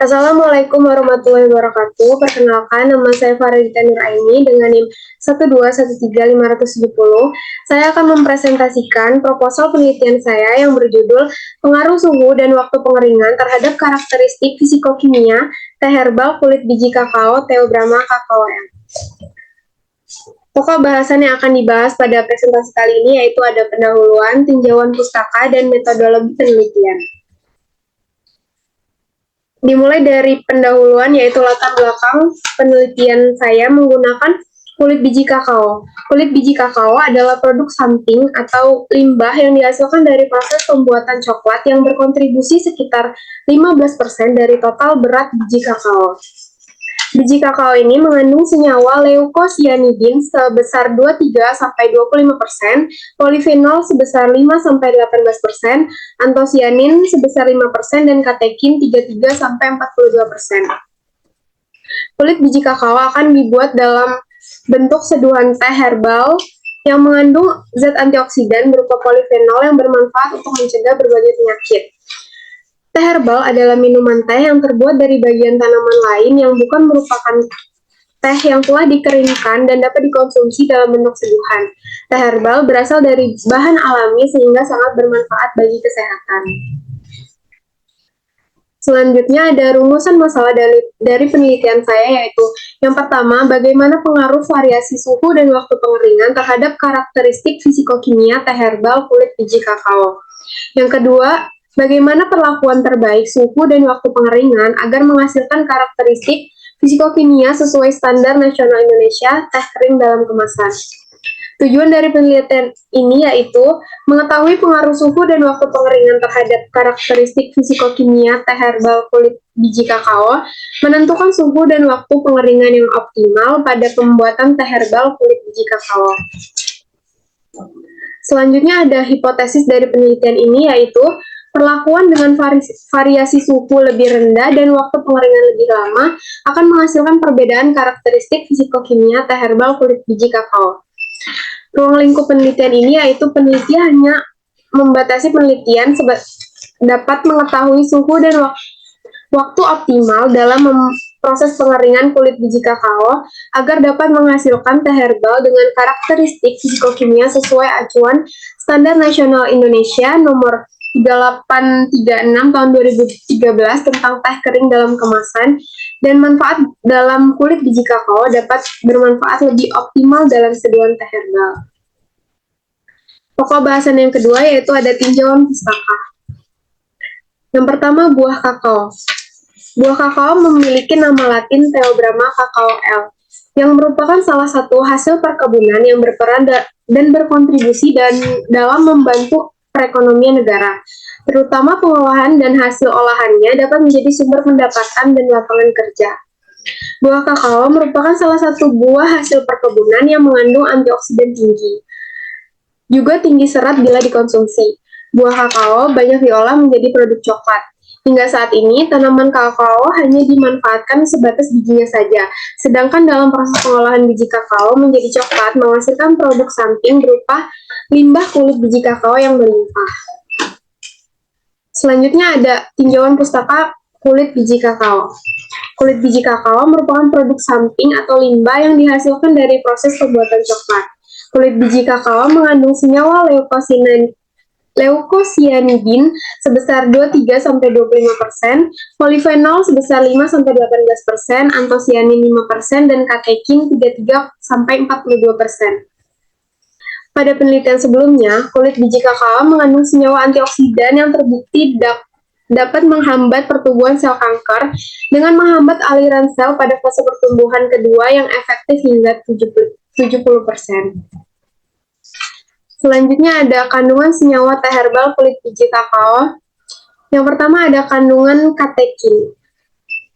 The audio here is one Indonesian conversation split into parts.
Assalamualaikum warahmatullahi wabarakatuh. Perkenalkan, nama saya Faridita Nuraini dengan NIM 1213570. Saya akan mempresentasikan proposal penelitian saya yang berjudul Pengaruh Suhu dan Waktu Pengeringan terhadap Karakteristik Fisikokimia Teh Herbal Kulit Biji Kakao Theobroma cacaoa. Pokok bahasan yang akan dibahas pada presentasi kali ini yaitu ada pendahuluan, tinjauan pustaka, dan metodologi penelitian. Dimulai dari pendahuluan yaitu latar belakang penelitian saya menggunakan kulit biji kakao. Kulit biji kakao adalah produk samping atau limbah yang dihasilkan dari proses pembuatan coklat yang berkontribusi sekitar 15% dari total berat biji kakao. Biji kakao ini mengandung senyawa leucocyanidin sebesar 23-25%, polifenol sebesar 5-18%, antosianin sebesar 5%, dan katekin 33-42%. Kulit biji kakao akan dibuat dalam bentuk seduhan teh herbal yang mengandung zat antioksidan berupa polifenol yang bermanfaat untuk mencegah berbagai penyakit. Teh herbal adalah minuman teh yang terbuat dari bagian tanaman lain yang bukan merupakan teh yang telah dikeringkan dan dapat dikonsumsi dalam bentuk seduhan. Teh herbal berasal dari bahan alami sehingga sangat bermanfaat bagi kesehatan. Selanjutnya ada rumusan masalah dari penelitian saya yaitu yang pertama, bagaimana pengaruh variasi suhu dan waktu pengeringan terhadap karakteristik fisikokimia teh herbal kulit biji kakao. Yang kedua, bagaimana perlakuan terbaik suhu dan waktu pengeringan agar menghasilkan karakteristik fisikokimia sesuai standar nasional Indonesia teh kering dalam kemasan. Tujuan dari penelitian ini yaitu mengetahui pengaruh suhu dan waktu pengeringan terhadap karakteristik fisikokimia teh herbal kulit biji kakao, menentukan suhu dan waktu pengeringan yang optimal pada pembuatan teh herbal kulit biji kakao. Selanjutnya ada hipotesis dari penelitian ini yaitu perlakuan dengan variasi suhu lebih rendah dan waktu pengeringan lebih lama akan menghasilkan perbedaan karakteristik fisikokimia teh herbal kulit biji kakao. Ruang lingkup penelitian ini yaitu peneliti hanya membatasi penelitian dapat mengetahui suhu dan waktu optimal dalam proses pengeringan kulit biji kakao agar dapat menghasilkan teh herbal dengan karakteristik fisikokimia sesuai acuan Standar Nasional Indonesia nomor 3836 tahun 2013 tentang teh kering dalam kemasan, dan manfaat dalam kulit biji kakao dapat bermanfaat lebih optimal dalam seduhan teh herbal. Pokok bahasan yang kedua yaitu ada tinjauan pustaka. Yang pertama, buah kakao. Buah kakao memiliki nama latin Theobroma cacaoa yang merupakan salah satu hasil perkebunan yang berperan dan berkontribusi dalam membantu perekonomian negara, terutama pengolahan dan hasil olahannya dapat menjadi sumber pendapatan dan lapangan kerja. Buah kakao merupakan salah satu buah hasil perkebunan yang mengandung antioksidan tinggi, juga tinggi serat bila dikonsumsi. Buah kakao banyak diolah menjadi produk coklat. Hingga saat ini, tanaman kakao hanya dimanfaatkan sebatas bijinya saja, sedangkan dalam proses pengolahan biji kakao menjadi coklat menghasilkan produk samping berupa limbah kulit biji kakao yang melimpah. Selanjutnya ada tinjauan pustaka kulit biji kakao. Kulit biji kakao merupakan produk samping atau limbah yang dihasilkan dari proses pembuatan coklat. Kulit biji kakao mengandung senyawa leucocyanidin sebesar 23-25%, polifenol sebesar 5-18%, antosianin 5%, dan katekin 33-42%. Pada penelitian sebelumnya, kulit biji kakao mengandung senyawa antioksidan yang terbukti dapat menghambat pertumbuhan sel kanker dengan menghambat aliran sel pada fase pertumbuhan kedua yang efektif hingga 70%. Selanjutnya ada kandungan senyawa teh herbal kulit biji kakao. Yang pertama ada kandungan katekin.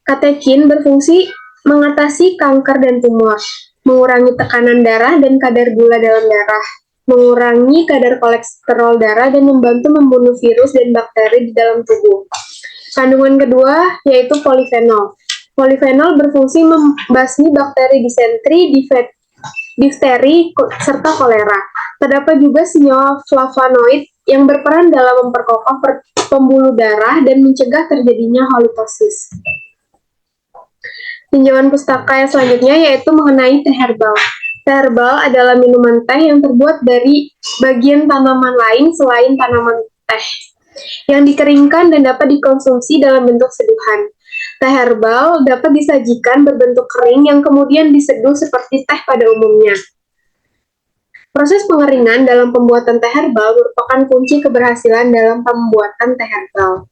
Katekin berfungsi mengatasi kanker dan tumor, mengurangi tekanan darah dan kadar gula dalam darah, mengurangi kadar kolesterol darah, dan membantu membunuh virus dan bakteri di dalam tubuh. Kandungan kedua yaitu polifenol. Polifenol berfungsi membasmi bakteri disentri, difteri, serta kolera. Terdapat juga senyawa flavonoid yang berperan dalam memperkokoh pembuluh darah dan mencegah terjadinya halitosis. Tinjauan pustaka yang selanjutnya yaitu mengenai teh herbal. Teh herbal adalah minuman teh yang terbuat dari bagian tanaman lain selain tanaman teh, yang dikeringkan dan dapat dikonsumsi dalam bentuk seduhan. Teh herbal dapat disajikan berbentuk kering yang kemudian diseduh seperti teh pada umumnya. Proses pengeringan dalam pembuatan teh herbal merupakan kunci keberhasilan dalam pembuatan teh herbal.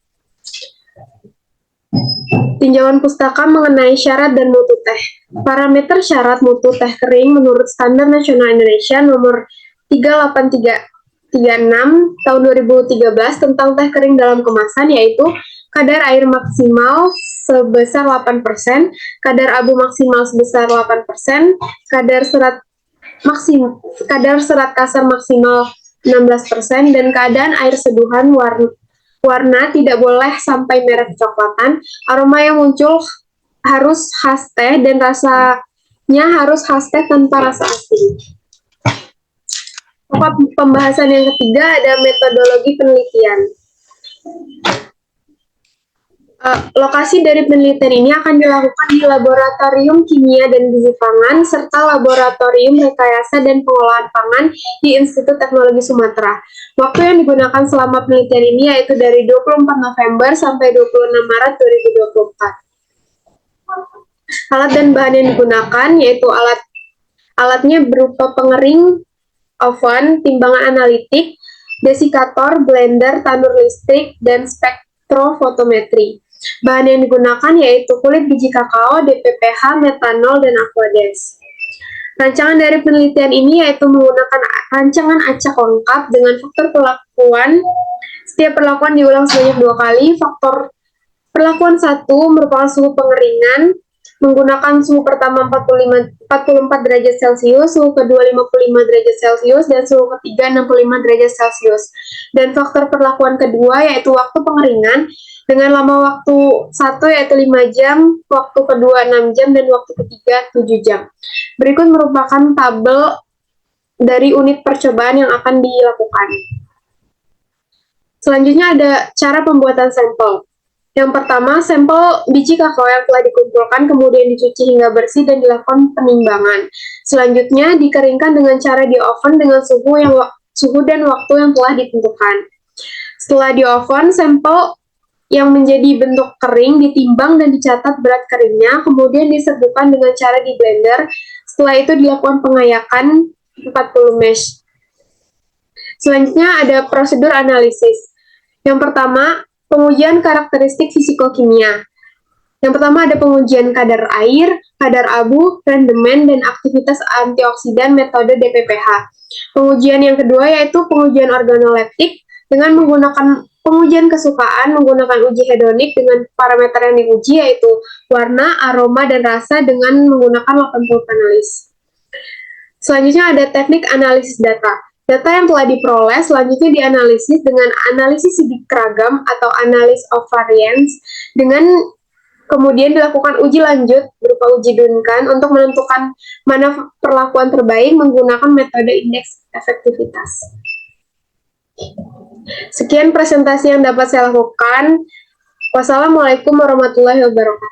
Tinjauan pustaka mengenai syarat dan mutu teh. Parameter syarat mutu teh kering menurut Standar Nasional Indonesia nomor 38336 tahun 2013 tentang teh kering dalam kemasan yaitu kadar air maksimal sebesar 8%, kadar abu maksimal sebesar 8%, kadar serat kasar maksimal 16%, dan keadaan air seduhan warna tidak boleh sampai merah kecoklatan. Aroma yang muncul harus khas teh dan rasanya harus khas teh tanpa rasa asin. Pembahasan yang ketiga ada metodologi penelitian. Lokasi dari penelitian ini akan dilakukan di Laboratorium Kimia dan Gizi Pangan serta Laboratorium Rekayasa dan Pengolahan Pangan di Institut Teknologi Sumatera. Waktu yang digunakan selama penelitian ini yaitu dari 24 November sampai 26 Maret 2024. Alat dan bahan yang digunakan yaitu alatnya berupa pengering, oven, timbangan analitik, desikator, blender, tandur listrik, dan spektrofotometri. Bahan yang digunakan yaitu kulit biji kakao, DPPH, metanol, dan aquades. Rancangan dari penelitian ini yaitu menggunakan rancangan acak lengkap dengan faktor perlakuan. Setiap perlakuan diulang sebanyak 2 kali. Faktor perlakuan 1 merupakan suhu pengeringan, menggunakan suhu pertama 44 derajat Celcius, suhu kedua 55 derajat Celcius, dan suhu ketiga 65 derajat Celcius. Dan faktor perlakuan kedua yaitu waktu pengeringan, dengan lama waktu 1 yaitu 5 jam, waktu kedua 6 jam, dan waktu ketiga 7 jam. Berikut merupakan tabel dari unit percobaan yang akan dilakukan. Selanjutnya ada cara pembuatan sampel. Yang pertama, sampel biji kakao yang telah dikumpulkan kemudian dicuci hingga bersih dan dilakukan penimbangan. Selanjutnya, dikeringkan dengan cara di oven dengan suhu dan waktu yang telah ditentukan. Setelah di oven, sampel yang menjadi bentuk kering ditimbang dan dicatat berat keringnya, kemudian diseduhkan dengan cara di blender. Setelah itu dilakukan pengayakan 40 mesh. Selanjutnya ada prosedur analisis. Yang pertama, pengujian karakteristik fisikokimia. Yang pertama ada pengujian kadar air, kadar abu, rendemen, dan aktivitas antioksidan metode DPPH. Pengujian yang kedua yaitu pengujian organoleptik dengan menggunakan pengujian kesukaan, menggunakan uji hedonik dengan parameter yang diuji yaitu warna, aroma, dan rasa dengan menggunakan 80 panelis. Selanjutnya ada teknik analisis data. Data yang telah diperoleh selanjutnya dianalisis dengan analisis sidik ragam atau analysis of variance, dengan kemudian dilakukan uji lanjut berupa uji Duncan untuk menentukan mana perlakuan terbaik menggunakan metode indeks efektivitas. Sekian presentasi yang dapat saya lakukan. Wassalamualaikum warahmatullahi wabarakatuh.